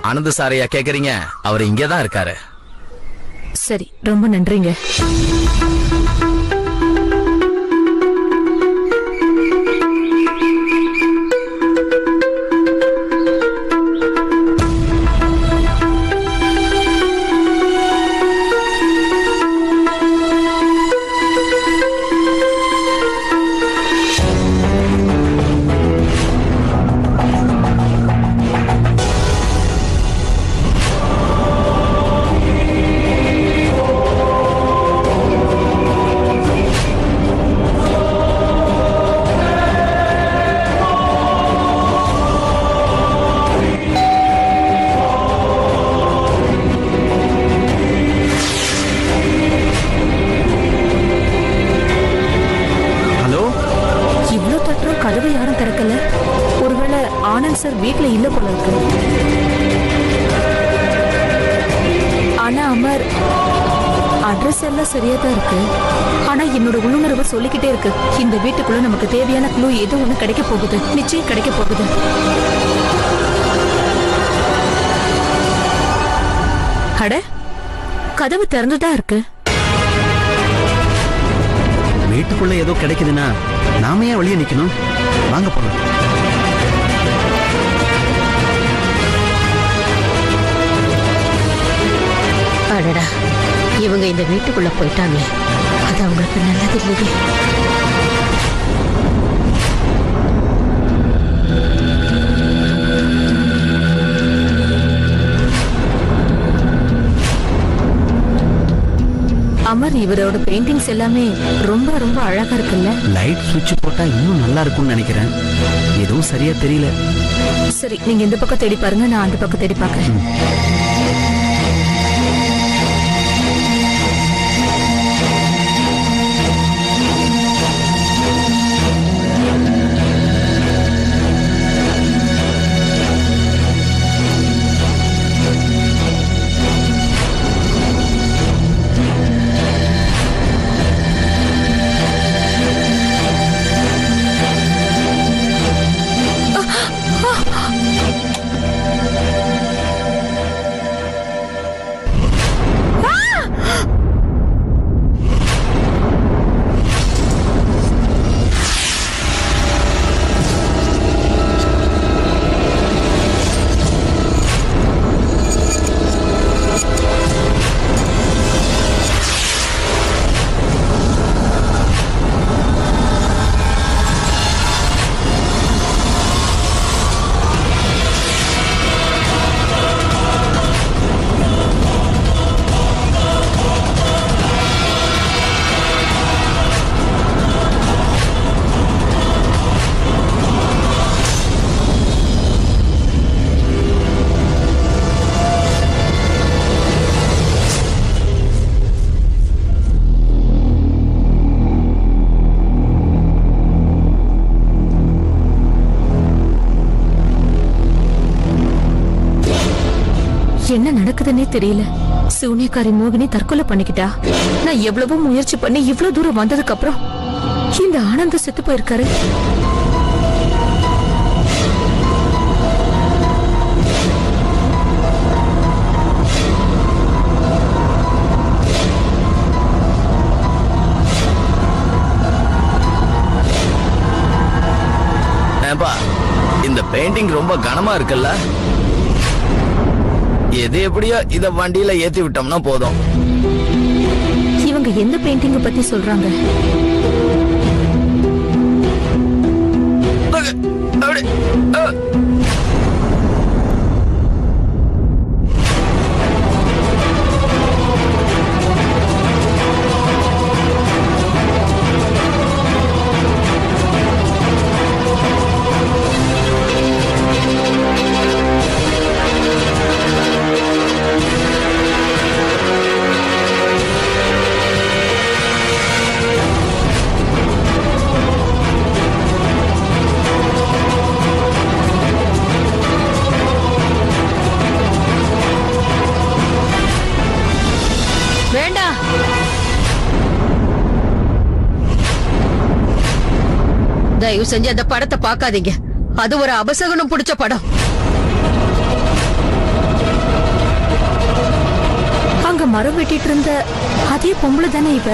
ஆனந்த சாரையா கேக்குறீங்க? அவர் இங்கதான் இருக்காரு. சரி, ரொம்ப நன்றிங்க. கதவு யாரும் திறக்கல. ஒருவேளை ஆனந்த் சார் வீட்டுல இல்ல போல இருக்கு. ஆனா அமர், அட்ரஸ் எல்லாம் சரியா தான் இருக்கு. ஆனா என்னோட உள்ளுணர்வு சொல்லிக்கிட்டே இருக்கு, இந்த வீட்டுக்குள்ள நமக்கு தேவையான க்ளூ ஏதோ ஒண்ணு கிடைக்க போகுது, நிச்சயம் கிடைக்க போகுது. அட, கதவு திறந்துதான் இருக்கு. வீட்டுக்குள்ள ஏதோ கிடைக்குதுன்னா நாம ஏன் வெளியே நிக்கணும்? வாங்க போலாம். அடடா, இவங்க இந்த வீட்டுக்குள்ள போயிட்டாங்க. அது அவங்களுக்கு நல்லது இல்லையே. அமர், இவரோட பெயிண்டிங்ஸ் எல்லாமே ரொம்ப ரொம்ப அழகா இருக்குல்ல? லைட் சுவிட்ச் போட்டா இன்னும் நல்லா இருக்கும்னு நினைக்கிறேன். எதுவும் சரியா தெரியல. சரி, நீங்க இந்த பக்கம் தேடி பாருங்க, நான் அந்த பக்கம் தேடி பார்க்கறேன். என்ன நடக்குதுன்னே தெரியல. சூனியக்காரி மோகினி தற்கொலை பண்ணிக்கிட்டா. நான் எவ்வளவோ முயற்சி பண்ணி இவ்வளவு தூரம் வந்ததுக்கு அப்புறம் இந்த ஆனந்த செத்து போயிருக்காரு. இந்த பெயிண்டிங் ரொம்ப கனமா இருக்குல்ல? எது எப்படியோ இத வண்டியில ஏத்தி விட்டோம்னா போதும். இவங்க எந்த பெயிண்டிங் பத்தி சொல்றாங்க? தயவு செஞ்சு அந்த படத்தை பார்க்காதீங்க. அது ஒரு அபசகுனம் பிடிச்ச படம். மரம் வெட்டிட்டு இருந்த அதே பொம்பளை தானே இவ?